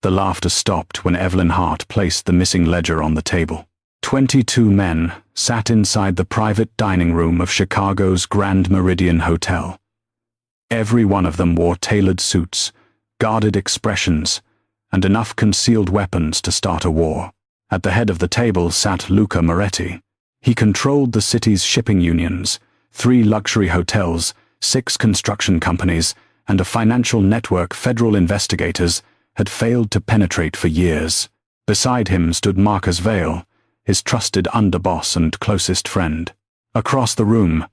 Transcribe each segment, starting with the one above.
The laughter stopped when Evelyn Hart placed the missing ledger on the table. 22 men sat inside the private dining room of Chicago's Grand Meridian Hotel. Every one of them wore tailored suits, guarded expressions, and enough concealed weapons to start a war. At the head of the table sat Luca Moretti. He controlled the city's shipping unions, 3 luxury hotels, 6 construction companies, and a financial network federal investigators had failed to penetrate for years. Beside him stood Marcus Vail, his trusted underboss and closest friend. Across the room,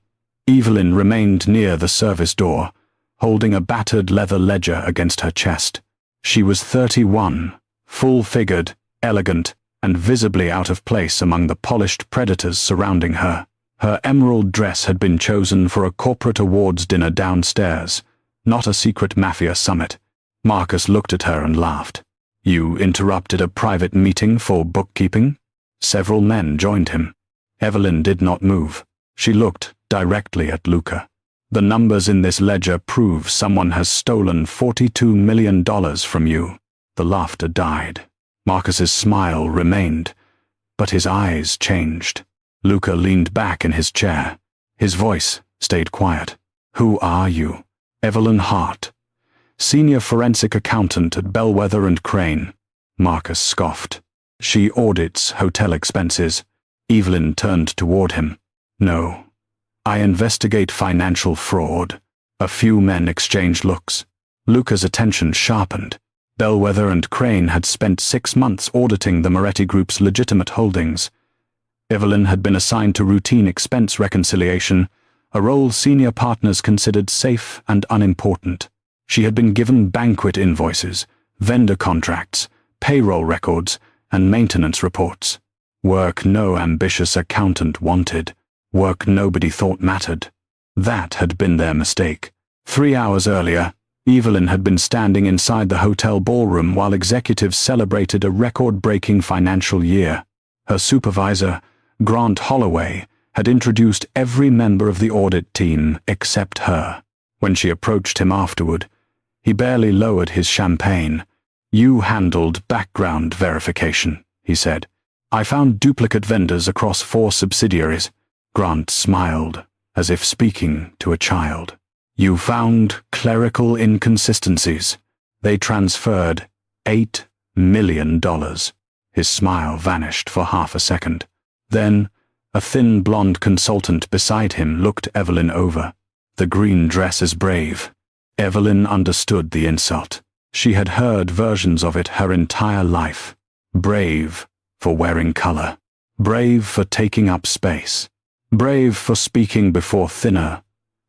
Evelyn remained near the service door, holding a battered leather ledger against her chest. She was 31, full-figured, elegant, and visibly out of place among the polished predators surrounding her. Her emerald dress had been chosen for a corporate awards dinner downstairs, not a secret Mafia summit. Marcus looked at her and laughed. "You interrupted a private meeting for bookkeeping?" Several men joined him. Evelyn did not move. She looked directly at Luca. "The numbers in this ledger prove someone has stolen $42 million from you." The laughter died. Marcus's smile remained, but his eyes changed. Luca leaned back in his chair. His voice stayed quiet. "Who are you?" "Evelyn Hart, senior forensic accountant at Bellwether and Crane." Marcus scoffed. "She audits hotel expenses." Evelyn turned toward him. "No, I investigate financial fraud." A few men exchanged looks. Luca's attention sharpened. Bellwether and Crane had spent 6 months auditing the Moretti Group's legitimate holdings. Evelyn had been assigned to routine expense reconciliation, a role senior partners considered safe and unimportant. She had been given banquet invoices, vendor contracts, payroll records, and maintenance reports. Work no ambitious accountant wanted. Work nobody thought mattered. That had been their mistake. 3 hours earlier, Evelyn had been standing inside the hotel ballroom while executives celebrated a record-breaking financial year. Her supervisor, Grant Holloway, had introduced every member of the audit team except her. When she approached him afterward, he barely lowered his champagne. "You handled background verification," he said. "I found duplicate vendors across 4 subsidiaries." Grant smiled, as if speaking to a child. "You found clerical inconsistencies. They transferred $8 million. His smile vanished for half a second. Then, a thin blonde consultant beside him looked Evelyn over. "The green dress is brave." Evelyn understood the insult. She had heard versions of it her entire life. Brave for wearing color. Brave for taking up space. Brave for speaking before thinner,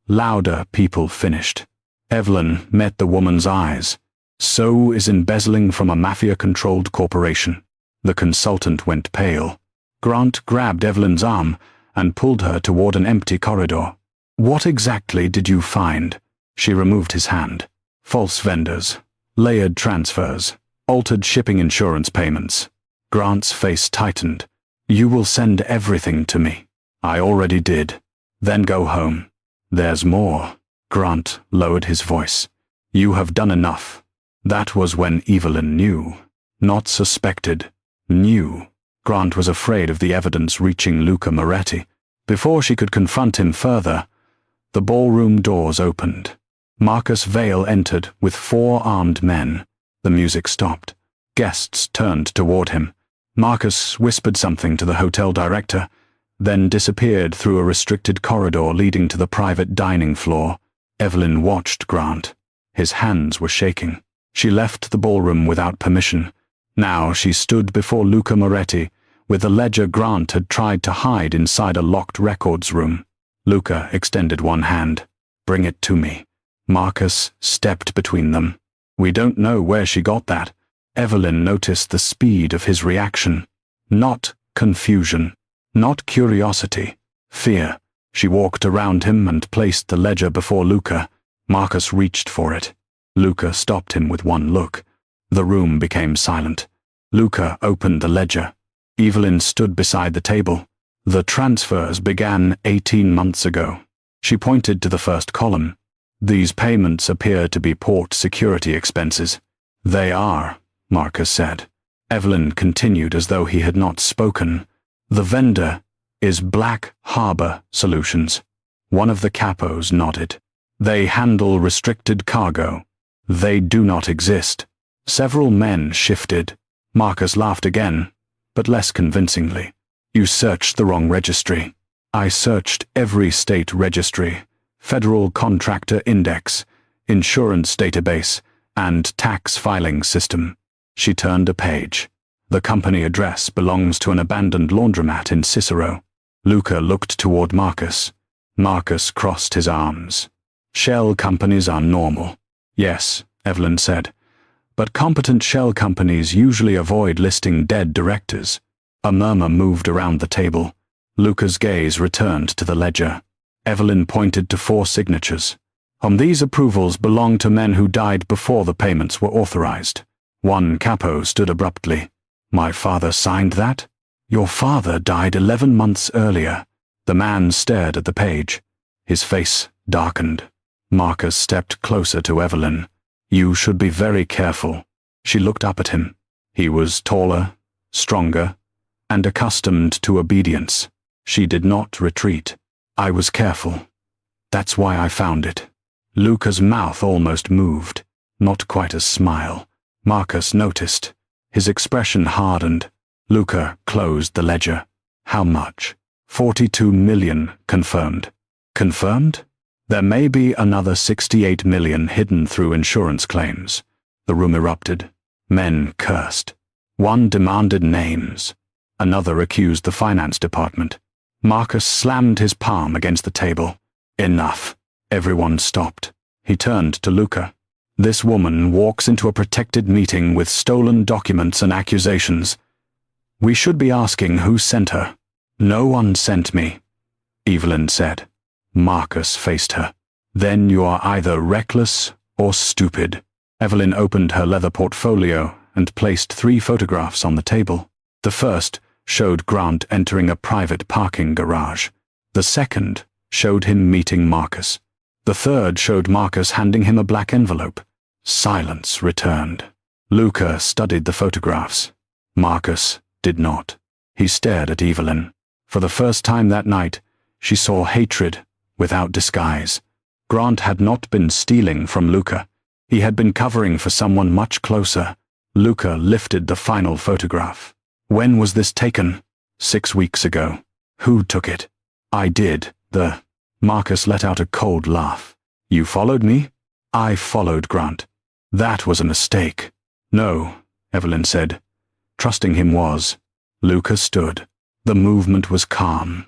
louder people finished. Evelyn met the woman's eyes. "So is embezzling from a Mafia-controlled corporation." The consultant went pale. Grant grabbed Evelyn's arm and pulled her toward an empty corridor. "What exactly did you find?" She removed his hand. "False vendors, layered transfers, altered shipping insurance payments." Grant's face tightened. "You will send everything to me." "I already did." "Then go home." "There's more." Grant lowered his voice. "You have done enough." That was when Evelyn knew. Not suspected. Knew. Grant was afraid of the evidence reaching Luca Moretti. Before she could confront him further, the ballroom doors opened. Marcus Vail entered with 4 armed men. The music stopped. Guests turned toward him. Marcus whispered something to the hotel director, then disappeared through a restricted corridor leading to the private dining floor. Evelyn watched Grant. His hands were shaking. She left the ballroom without permission. Now she stood before Luca Moretti, with the ledger Grant had tried to hide inside a locked records room. Luca extended one hand. "Bring it to me." Marcus stepped between them. "We don't know where she got that." Evelyn noticed the speed of his reaction. Not confusion. Not curiosity. Fear. She walked around him and placed the ledger before Luca. Marcus reached for it. Luca stopped him with one look. The room became silent. Luca opened the ledger. Evelyn stood beside the table. "The transfers began 18 months ago." She pointed to the first column. "These payments appear to be port security expenses." "They are," Marcus said. Evelyn continued as though he had not spoken. The vendor is Black Harbor Solutions. One of the capos nodded. They handle restricted cargo. They do not exist. Several men shifted. Marcus laughed again, but less convincingly. You searched the wrong registry. I searched every state registry, Federal Contractor Index, insurance database, and tax filing system. She turned a page. The company address belongs to an abandoned laundromat in Cicero. Luca looked toward Marcus. Marcus crossed his arms. Shell companies are normal. Yes, Evelyn said. But competent shell companies usually avoid listing dead directors. A murmur moved around the table. Luca's gaze returned to the ledger. Evelyn pointed to 4 signatures. These approvals belong to men who died before the payments were authorized. One capo stood abruptly. My father signed that? Your father died 11 months earlier. The man stared at the page. His face darkened. Marcus stepped closer to Evelyn. You should be very careful. She looked up at him. He was taller, stronger, and accustomed to obedience. She did not retreat. I was careful. That's why I found it. Luca's mouth almost moved. Not quite a smile. Marcus noticed. His expression hardened. Luca closed the ledger. How much? 42 million, confirmed. Confirmed? There may be another 68 million hidden through insurance claims. The room erupted. Men cursed. One demanded names. Another accused the finance department. Marcus slammed his palm against the table. Enough. Everyone stopped. He turned to Luca. This woman walks into a protected meeting with stolen documents and accusations. We should be asking who sent her. No one sent me, Evelyn said. Marcus faced her. Then you are either reckless or stupid. Evelyn opened her leather portfolio and placed 3 photographs on the table. The first showed Grant entering a private parking garage. The second showed him meeting Marcus. The third showed Marcus handing him a black envelope. Silence returned. Luca studied the photographs. Marcus did not. He stared at Evelyn. For the first time that night, she saw hatred without disguise. Grant had not been stealing from Luca. He had been covering for someone much closer. Luca lifted the final photograph. When was this taken? 6 weeks ago. Who took it? I did. Marcus let out a cold laugh. You followed me? I followed Grant. That was a mistake. No, Evelyn said. Trusting him was. Luca stood. The movement was calm.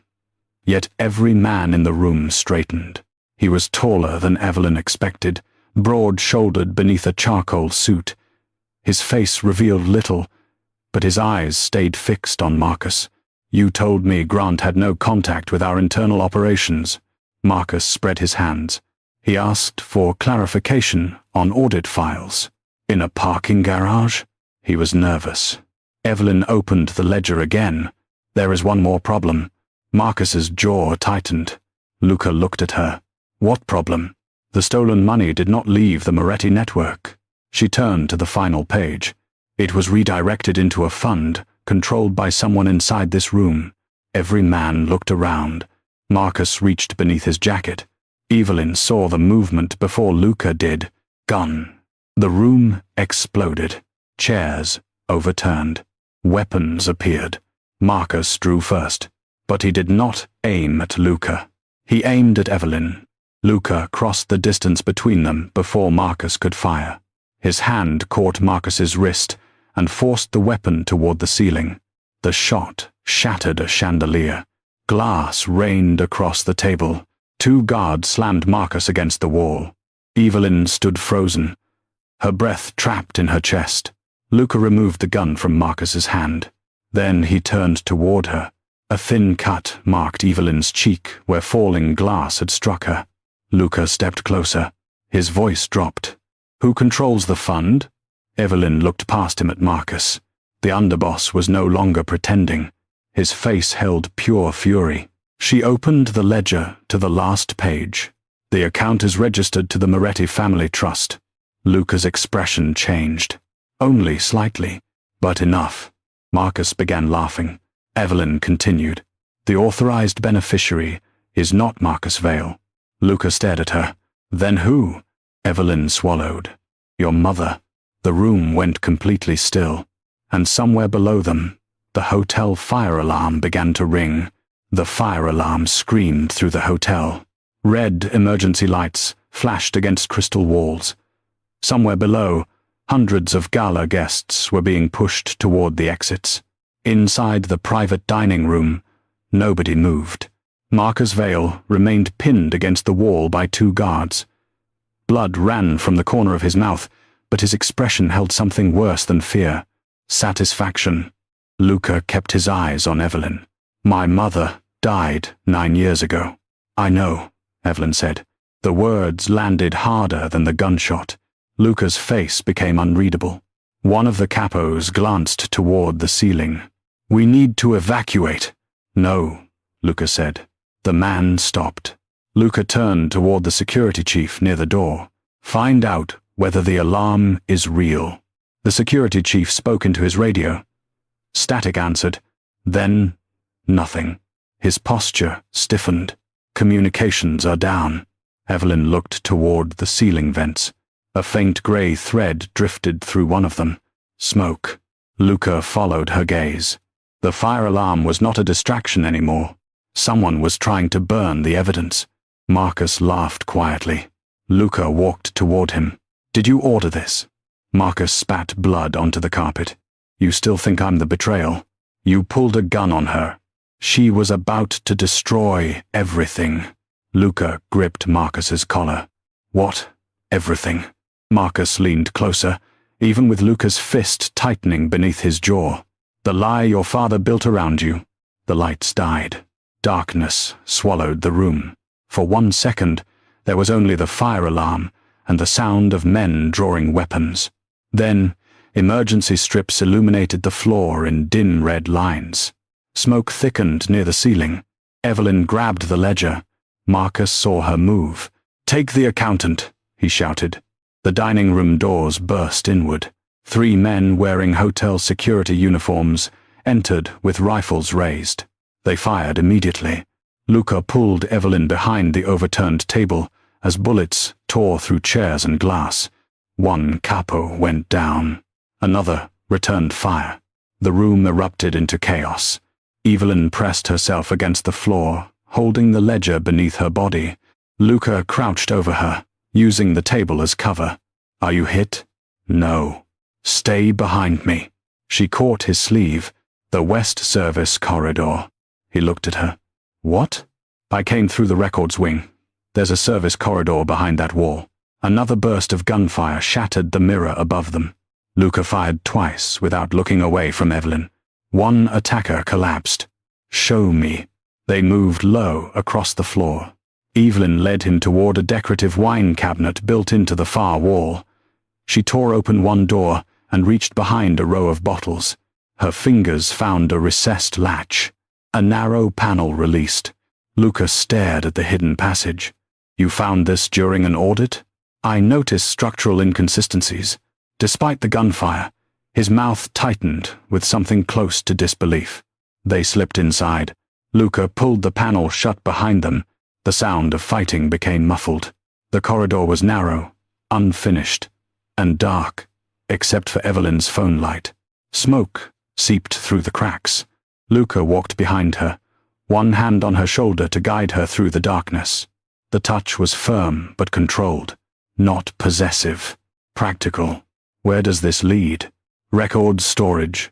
Yet every man in the room straightened. He was taller than Evelyn expected, broad-shouldered beneath a charcoal suit. His face revealed little, but his eyes stayed fixed on Marcus. You told me Grant had no contact with our internal operations. Marcus spread his hands. He asked for clarification on audit files. In a parking garage? He was nervous. Evelyn opened the ledger again. There is one more problem. Marcus's jaw tightened. Luca looked at her. What problem? The stolen money did not leave the Moretti network. She turned to the final page. It was redirected into a fund controlled by someone inside this room. Every man looked around. Marcus reached beneath his jacket. Evelyn saw the movement before Luca did. Gun. The room exploded. Chairs overturned. Weapons appeared. Marcus drew first, but he did not aim at Luca. He aimed at Evelyn. Luca crossed the distance between them before Marcus could fire. His hand caught Marcus's wrist and forced the weapon toward the ceiling. The shot shattered a chandelier. Glass rained across the table. 2 guards slammed Marcus against the wall. Evelyn stood frozen, her breath trapped in her chest. Luca removed the gun from Marcus's hand. Then he turned toward her. A thin cut marked Evelyn's cheek where falling glass had struck her. Luca stepped closer. His voice dropped. Who controls the fund? Evelyn looked past him at Marcus. The underboss was no longer pretending. His face held pure fury. She opened the ledger to the last page. The account is registered to the Moretti Family Trust. Luca's expression changed. Only slightly, but enough. Marcus began laughing. Evelyn continued. The authorized beneficiary is not Marcus Vale. Luca stared at her. Then who? Evelyn swallowed. Your mother. The room went completely still, and somewhere below them, the hotel fire alarm began to ring. The fire alarm screamed through the hotel. Red emergency lights flashed against crystal walls. Somewhere below, hundreds of gala guests were being pushed toward the exits. Inside the private dining room, nobody moved. Marcus Vale remained pinned against the wall by 2 guards. Blood ran from the corner of his mouth, but his expression held something worse than fear. Satisfaction. Luca kept his eyes on Evelyn. My mother died 9 years ago. I know, Evelyn said. The words landed harder than the gunshot. Luca's face became unreadable. One of the capos glanced toward the ceiling. We need to evacuate. No, Luca said. The man stopped. Luca turned toward the security chief near the door. Find out whether the alarm is real. The security chief spoke into his radio. Static answered. Then, nothing. His posture stiffened. Communications are down. Evelyn looked toward the ceiling vents. A faint gray thread drifted through one of them. Smoke. Luca followed her gaze. The fire alarm was not a distraction anymore. Someone was trying to burn the evidence. Marcus laughed quietly. Luca walked toward him. Did you order this? Marcus spat blood onto the carpet. You still think I'm the betrayal? You pulled a gun on her. She was about to destroy everything. Luca gripped Marcus's collar. What? Everything? Marcus leaned closer, even with Luca's fist tightening beneath his jaw. The lie your father built around you. The lights died. Darkness swallowed the room. For 1 second, there was only the fire alarm and the sound of men drawing weapons. Then, emergency strips illuminated the floor in dim red lines. Smoke thickened near the ceiling. Evelyn grabbed the ledger. Marcus saw her move. Take the accountant, he shouted. The dining room doors burst inward. 3 men wearing hotel security uniforms entered with rifles raised. They fired immediately. Luca pulled Evelyn behind the overturned table as bullets tore through chairs and glass. 1 capo went down. Another returned fire. The room erupted into chaos. Evelyn pressed herself against the floor, holding the ledger beneath her body. Luca crouched over her, using the table as cover. Are you hit? No. Stay behind me. She caught his sleeve. The West Service corridor. He looked at her. What? I came through the records wing. There's a service corridor behind that wall. Another burst of gunfire shattered the mirror above them. Luca fired twice without looking away from Evelyn. 1 attacker collapsed. Show me. They moved low across the floor. Evelyn led him toward a decorative wine cabinet built into the far wall. She tore open one door and reached behind a row of bottles. Her fingers found a recessed latch. A narrow panel released. Luca stared at the hidden passage. You found this during an audit? I noticed structural inconsistencies. Despite the gunfire, his mouth tightened with something close to disbelief. They slipped inside. Luca pulled the panel shut behind them. The sound of fighting became muffled. The corridor was narrow, unfinished, and dark, except for Evelyn's phone light. Smoke seeped through the cracks. Luca walked behind her, one hand on her shoulder to guide her through the darkness. The touch was firm but controlled, not possessive, practical. Where does this lead? Records storage,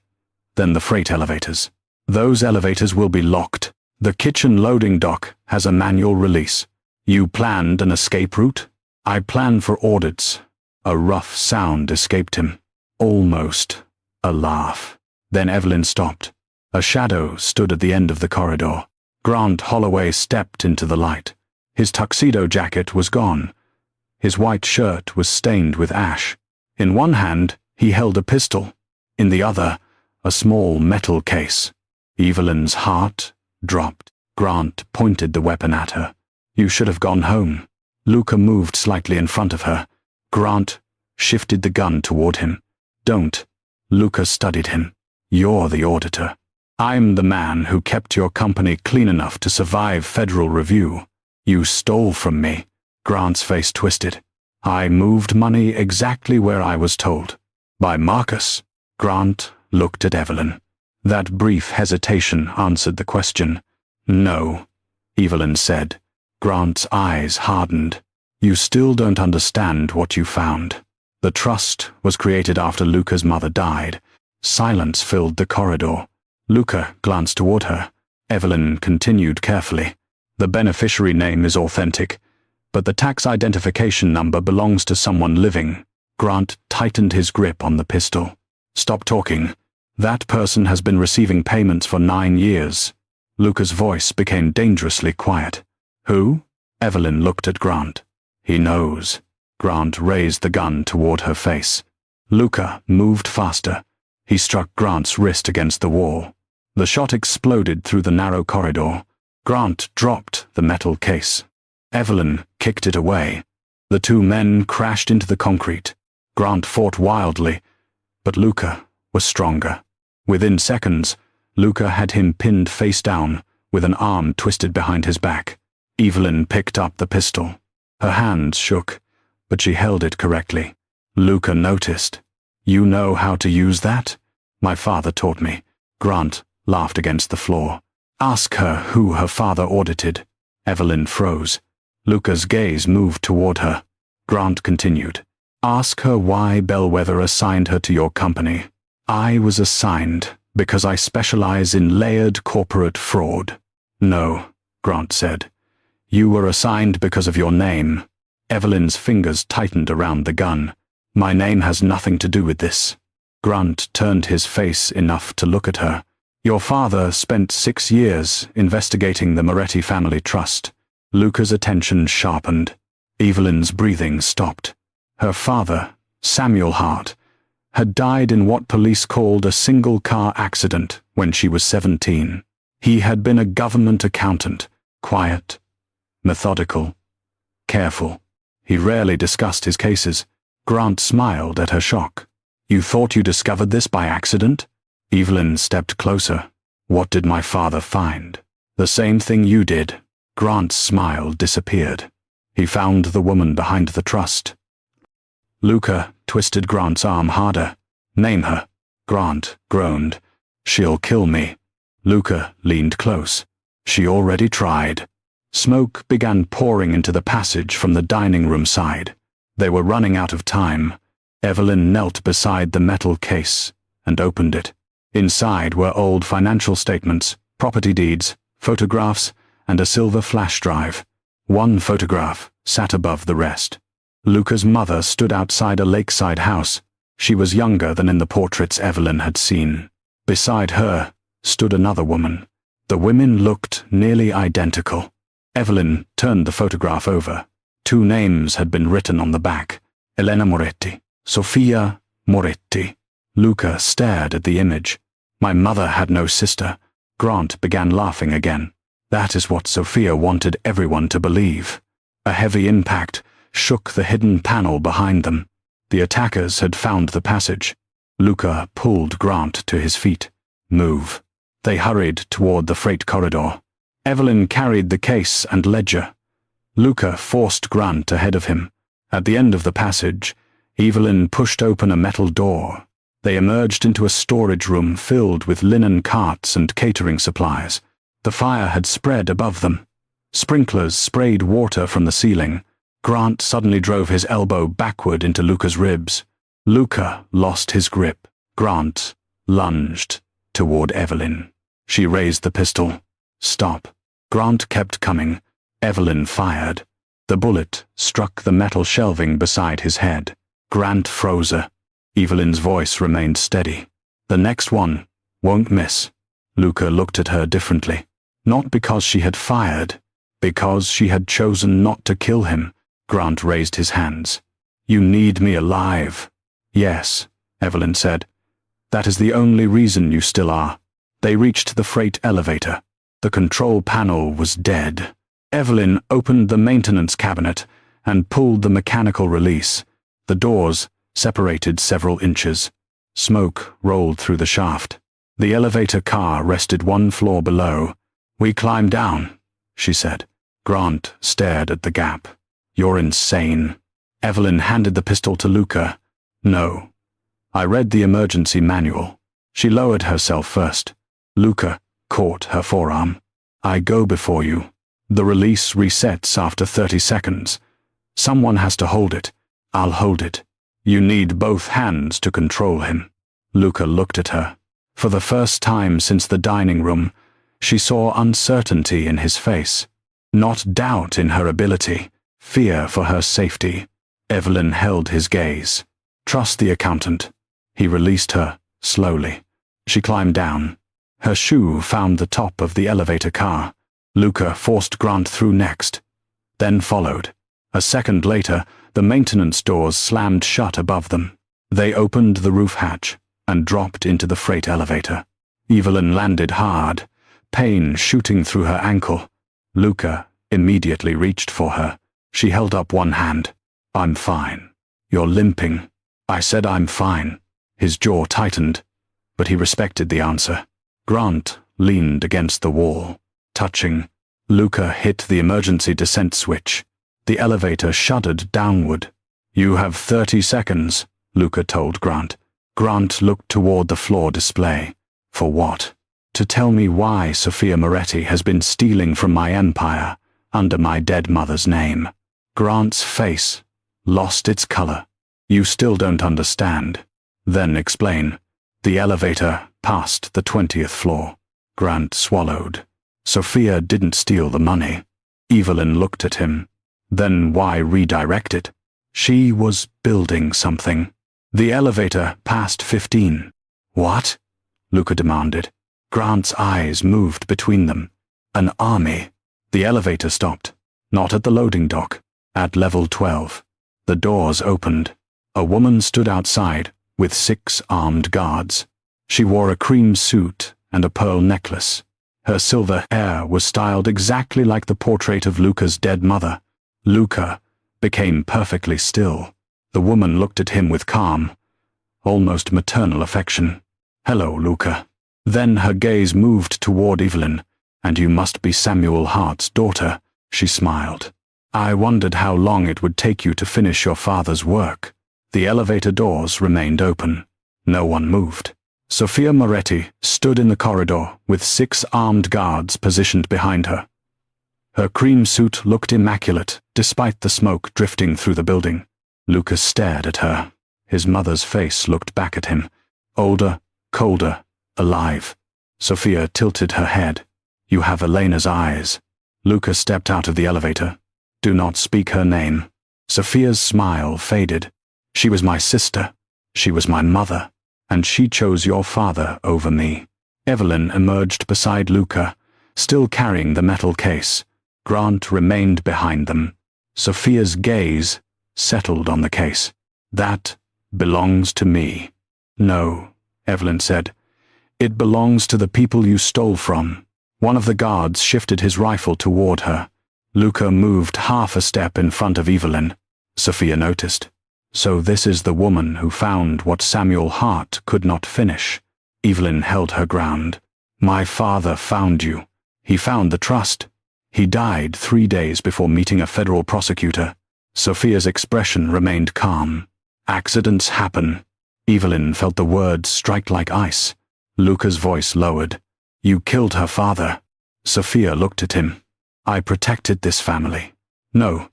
then the freight elevators. Those elevators will be locked. The kitchen loading dock has a manual release. You planned an escape route? I planned for audits. A rough sound escaped him. Almost a laugh. Then Evelyn stopped. A shadow stood at the end of the corridor. Grant Holloway stepped into the light. His tuxedo jacket was gone. His white shirt was stained with ash. In one hand, he held a pistol. In the other, a small metal case. Evelyn's heart dropped. Grant pointed the weapon at her. You should have gone home. Luca moved slightly in front of her. Grant shifted the gun toward him. Don't. Luca studied him. You're the auditor. I'm the man who kept your company clean enough to survive federal review. You stole from me. Grant's face twisted. I moved money exactly where I was told. By Marcus. Grant looked at Evelyn. That brief hesitation answered the question. No, Evelyn said. Grant's eyes hardened. You still don't understand what you found. The trust was created after Luca's mother died. Silence filled the corridor. Luca glanced toward her. Evelyn continued carefully. The beneficiary name is authentic, but the tax identification number belongs to someone living. Grant tightened his grip on the pistol. Stop talking. That person has been receiving payments for 9 years. Luca's voice became dangerously quiet. Who? Evelyn looked at Grant. He knows. Grant raised the gun toward her face. Luca moved faster. He struck Grant's wrist against the wall. The shot exploded through the narrow corridor. Grant dropped the metal case. Evelyn kicked it away. The two men crashed into the concrete. Grant fought wildly, but Luca was stronger. Within seconds, Luca had him pinned face down, with an arm twisted behind his back. Evelyn picked up the pistol. Her hands shook, but she held it correctly. Luca noticed. You know how to use that? My father taught me. Grant laughed against the floor. Ask her who her father audited. Evelyn froze. Luca's gaze moved toward her. Grant continued. Ask her why Bellwether assigned her to your company. I was assigned because I specialize in layered corporate fraud. No, Grant said. You were assigned because of your name. Evelyn's fingers tightened around the gun. My name has nothing to do with this. Grant turned his face enough to look at her. Your father spent 6 years investigating the Moretti family trust. Luca's attention sharpened. Evelyn's breathing stopped. Her father, Samuel Hart, had died in what police called a single-car accident when she was 17. He had been a government accountant, quiet, methodical, careful. He rarely discussed his cases. Grant smiled at her shock. You thought you discovered this by accident? Evelyn stepped closer. What did my father find? The same thing you did. Grant's smile disappeared. He found the woman behind the trust. Luca twisted Grant's arm harder. Name her. Grant groaned. She'll kill me. Luca leaned close. She already tried. Smoke began pouring into the passage from the dining room side. They were running out of time. Evelyn knelt beside the metal case and opened it. Inside were old financial statements, property deeds, photographs, and a silver flash drive. One photograph sat above the rest. Luca's mother stood outside a lakeside house. She was younger than in the portraits Evelyn had seen. Beside her stood another woman. The women looked nearly identical. Evelyn turned the photograph over. 2 names had been written on the back. Elena Moretti, Sofia Moretti. Luca stared at the image. My mother had no sister. Grant began laughing again. That is what Sofia wanted everyone to believe. A heavy impact shook the hidden panel behind them. The attackers had found the passage. Luca pulled Grant to his feet. Move. They hurried toward the freight corridor. Evelyn carried the case and ledger. Luca forced Grant ahead of him. At the end of the passage, Evelyn pushed open a metal door. They emerged into a storage room filled with linen carts and catering supplies. The fire had spread above them. Sprinklers sprayed water from the ceiling. Grant suddenly drove his elbow backward into Luca's ribs. Luca lost his grip. Grant lunged toward Evelyn. She raised the pistol. Stop. Grant kept coming. Evelyn fired. The bullet struck the metal shelving beside his head. Grant froze her. Evelyn's voice remained steady. The next one won't miss. Luca looked at her differently. Not because she had fired, because she had chosen not to kill him. Grant raised his hands. You need me alive. Yes, Evelyn said. That is the only reason you still are. They reached the freight elevator. The control panel was dead. Evelyn opened the maintenance cabinet and pulled the mechanical release. The doors separated several inches. Smoke rolled through the shaft. The elevator car rested one floor below. "We climbed down," she said. Grant stared at the gap. "You're insane." Evelyn handed the pistol to Luca. "No. I read the emergency manual." She lowered herself first. Luca caught her forearm. "I go before you. The release resets after 30 seconds. Someone has to hold it. I'll hold it. You need both hands to control him." Luca looked at her. For the first time since the dining room, she saw uncertainty in his face. Not doubt in her ability, fear for her safety. Evelyn held his gaze. "Trust the accountant." He released her, slowly. She climbed down. Her shoe found the top of the elevator car. Luca forced Grant through next, then followed. A second later, the maintenance doors slammed shut above them. They opened the roof hatch and dropped into the freight elevator. Evelyn landed hard, pain shooting through her ankle. Luca immediately reached for her. She held up one hand. "I'm fine." "You're limping." "I said I'm fine." His jaw tightened, but he respected the answer. Grant leaned against the wall, touching. Luca hit the emergency descent switch. The elevator shuddered downward. "You have 30 seconds, Luca told Grant. Grant looked toward the floor display. "For what?" "To tell me why Sophia Moretti has been stealing from my empire under my dead mother's name." Grant's face lost its color. "You still don't understand." "Then explain." The elevator passed the 20th floor. Grant swallowed. Sophia didn't steal the money. Evelyn looked at him. Then why redirect it? She was building something. The elevator passed 15. "What?" Luca demanded. Grant's eyes moved between them. "An army." The elevator stopped. Not at the loading dock. At level 12. The doors opened. A woman stood outside, with 6 armed guards. She wore a cream suit and a pearl necklace. Her silver hair was styled exactly like the portrait of Luca's dead mother. Luca became perfectly still. The woman looked at him with calm, almost maternal affection. "Hello, Luca." Then her gaze moved toward Evelyn. "And you must be Samuel Hart's daughter," she smiled. "I wondered how long it would take you to finish your father's work." The elevator doors remained open. No one moved. Sophia Moretti stood in the corridor with 6 armed guards positioned behind her. Her cream suit looked immaculate, despite the smoke drifting through the building. Lucas stared at her. His mother's face looked back at him. Older, colder, alive. Sophia tilted her head. "You have Elena's eyes." Lucas stepped out of the elevator. "Do not speak her name." Sophia's smile faded. "She was my sister. She was my mother. And she chose your father over me." Evelyn emerged beside Luca, still carrying the metal case. Grant remained behind them. Sophia's gaze settled on the case. "That belongs to me." "No," Evelyn said. "It belongs to the people you stole from." One of the guards shifted his rifle toward her. Luca moved half a step in front of Evelyn. Sophia noticed. "So this is the woman who found what Samuel Hart could not finish." Evelyn held her ground. "My father found you. He found the trust. He died 3 days before meeting a federal prosecutor." Sophia's expression remained calm. "Accidents happen." Evelyn felt the words strike like ice. Luca's voice lowered. "You killed her father." Sophia looked at him. "I protected this family." "No.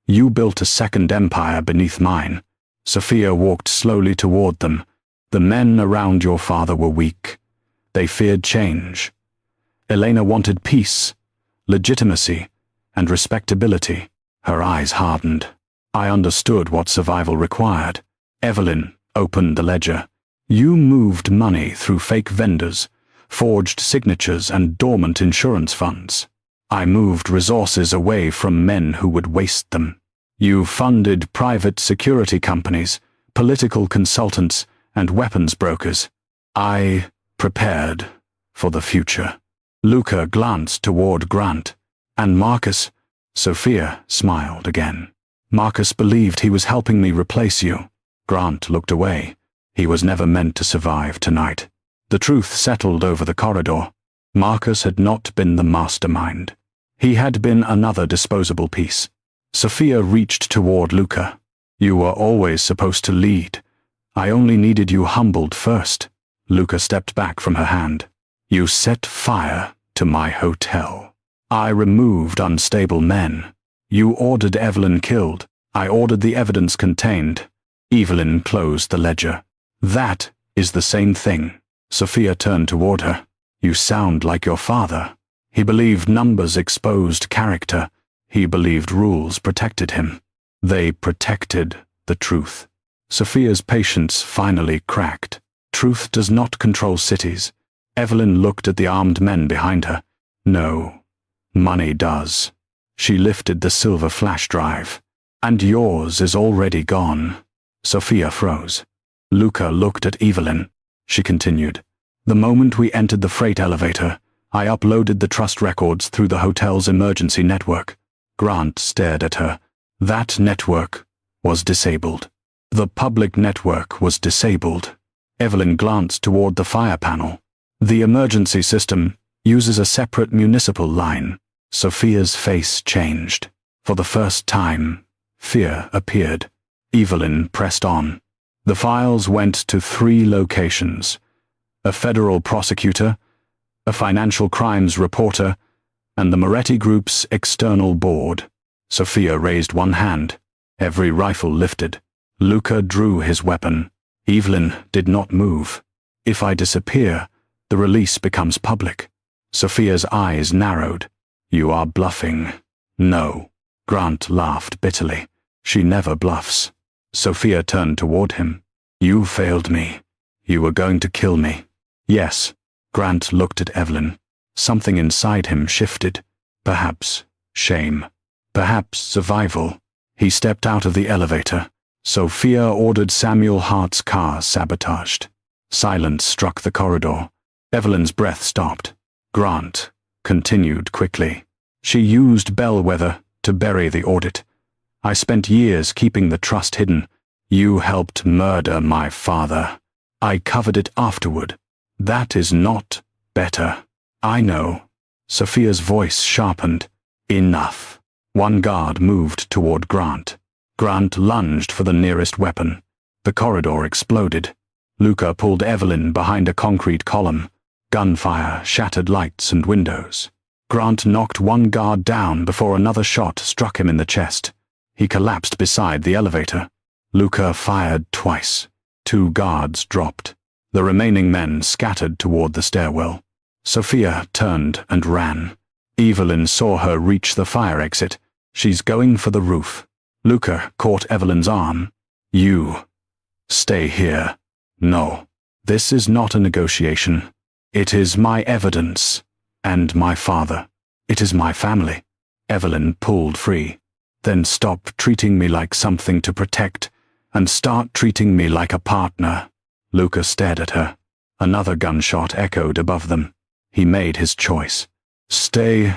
You built a second empire beneath mine." Sophia walked slowly toward them. "The men around your father were weak. They feared change. Elena wanted peace, legitimacy, and respectability." Her eyes hardened. "I understood what survival required." Evelyn opened the ledger. "You moved money through fake vendors, forged signatures, and dormant insurance funds. I moved resources away from men who would waste them. You funded private security companies, political consultants, and weapons brokers. I prepared for the future." Luca glanced toward Grant. "And Marcus?" Sophia smiled again. "Marcus believed he was helping me replace you." Grant looked away. He was never meant to survive tonight. The truth settled over the corridor. Marcus had not been the mastermind. He had been another disposable piece. Sophia reached toward Luca. You were always supposed to lead. I only needed you humbled first. Luca stepped back from her hand. You set fire to my hotel. I removed unstable men. You ordered Evelyn killed. I ordered the evidence contained. Evelyn closed the ledger. That is the same thing. Sophia turned toward her. You sound like your father. He believed numbers exposed character. He believed rules protected him. They protected the truth. Sophia's patience finally cracked. Truth does not control cities. Evelyn looked at the armed men behind her. No, money does. She lifted the silver flash drive. And yours is already gone. Sophia froze. Luca looked at Evelyn. She continued. The moment we entered the freight elevator, I uploaded the trust records through the hotel's emergency network. Grant stared at her. That network was disabled. The public network was disabled. Evelyn glanced toward the fire panel. The emergency system uses a separate municipal line. Sophia's face changed. For the first time, fear appeared. Evelyn pressed on. The files went to 3 locations. A federal prosecutor, a financial crimes reporter, and the Moretti Group's external board. Sophia raised one hand. Every rifle lifted. Luca drew his weapon. Evelyn did not move. If I disappear, the release becomes public. Sophia's eyes narrowed. You are bluffing. No. Grant laughed bitterly. She never bluffs. Sophia turned toward him. You failed me. You were going to kill me. Yes. Grant looked at Evelyn. Something inside him shifted. Perhaps shame. Perhaps survival. He stepped out of the elevator. Sophia ordered Samuel Hart's car sabotaged. Silence struck the corridor. Evelyn's breath stopped. Grant continued quickly. She used Bellwether to bury the audit. I spent years keeping the trust hidden. You helped murder my father. I covered it afterward. That is not better. I know. Sophia's voice sharpened. Enough. One guard moved toward Grant. Grant lunged for the nearest weapon. The corridor exploded. Luca pulled Evelyn behind a concrete column. Gunfire shattered lights and windows. Grant knocked one guard down before another shot struck him in the chest. He collapsed beside the elevator. Luca fired twice. 2 guards dropped. The remaining men scattered toward the stairwell. Sophia turned and ran. Evelyn saw her reach the fire exit. She's going for the roof. Luca caught Evelyn's arm. You. Stay here. No. This is not a negotiation. It is my evidence. And my father. It is my family. Evelyn pulled free. Then stop treating me like something to protect, and start treating me like a partner. Luca stared at her. Another gunshot echoed above them. He made his choice. Stay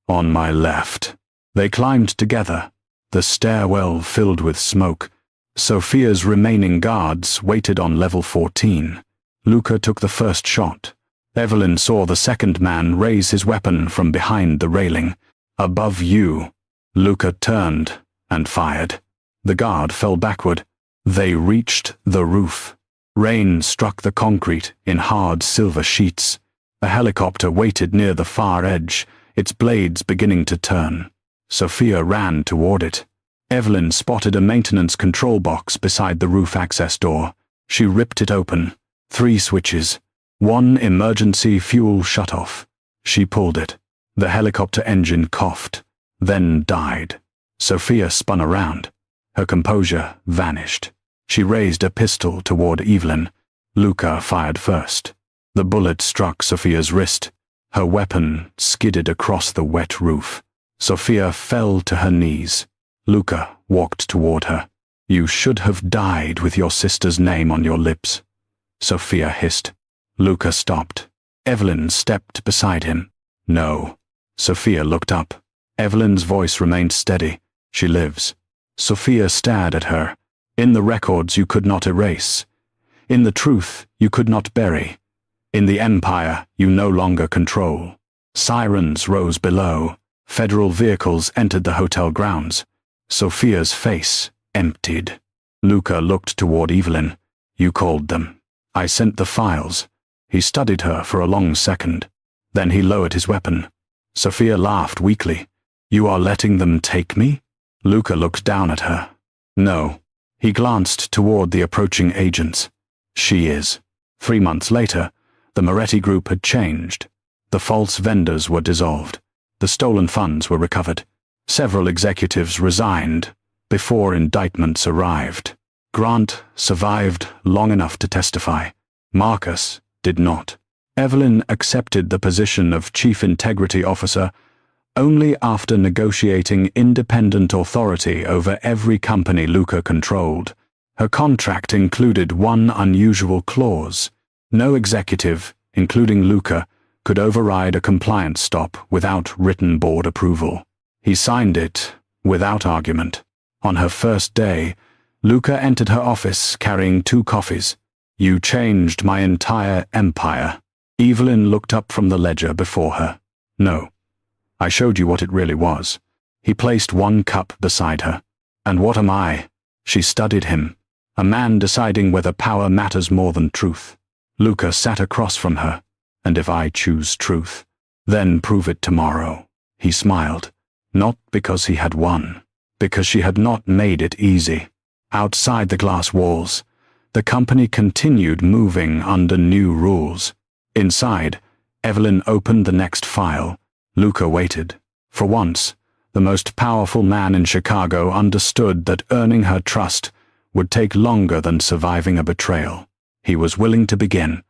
on my left. They climbed together. The stairwell filled with smoke. Sophia's remaining guards waited on level 14. Luca took the first shot. Evelyn saw the second man raise his weapon from behind the railing. Above you. Luca turned and fired. The guard fell backward. They reached the roof. Rain struck the concrete in hard silver sheets. A helicopter waited near the far edge, its blades beginning to turn. Sophia ran toward it. Evelyn spotted a maintenance control box beside the roof access door. She ripped it open. 3 switches. 1 emergency fuel shutoff. She pulled it. The helicopter engine coughed, then died. Sophia spun around. Her composure vanished. She raised a pistol toward Evelyn. Luca fired first. The bullet struck Sophia's wrist. Her weapon skidded across the wet roof. Sophia fell to her knees. Luca walked toward her. You should have died with your sister's name on your lips. Sophia hissed. Luca stopped. Evelyn stepped beside him. No. Sophia looked up. Evelyn's voice remained steady. She lives. Sophia stared at her. In the records you could not erase. In the truth you could not bury. In the empire you no longer control. Sirens rose below. Federal vehicles entered the hotel grounds. Sophia's face emptied. Luca looked toward Evelyn. You called them. I sent the files. He studied her for a long second. Then he lowered his weapon. Sophia laughed weakly. You are letting them take me? Luca looked down at her. No. He glanced toward the approaching agents. She is. 3 months later, the Moretti group had changed. The false vendors were dissolved. The stolen funds were recovered. Several executives resigned before indictments arrived. Grant survived long enough to testify. Marcus did not. Evelyn accepted the position of Chief Integrity Officer only after negotiating independent authority over every company Luca controlled. Her contract included one unusual clause. No executive, including Luca, could override a compliance stop without written board approval. He signed it without argument. On her first day, Luca entered her office carrying 2 coffees. You changed my entire empire. Evelyn looked up from the ledger before her. No. I showed you what it really was. He placed 1 cup beside her. And what am I? She studied him. A man deciding whether power matters more than truth. Luca sat across from her. And if I choose truth, then prove it tomorrow. He smiled. Not because he had won. Because she had not made it easy. Outside the glass walls, the company continued moving under new rules. Inside, Evelyn opened the next file. Luca waited. For once, the most powerful man in Chicago understood that earning her trust would take longer than surviving a betrayal. He was willing to begin.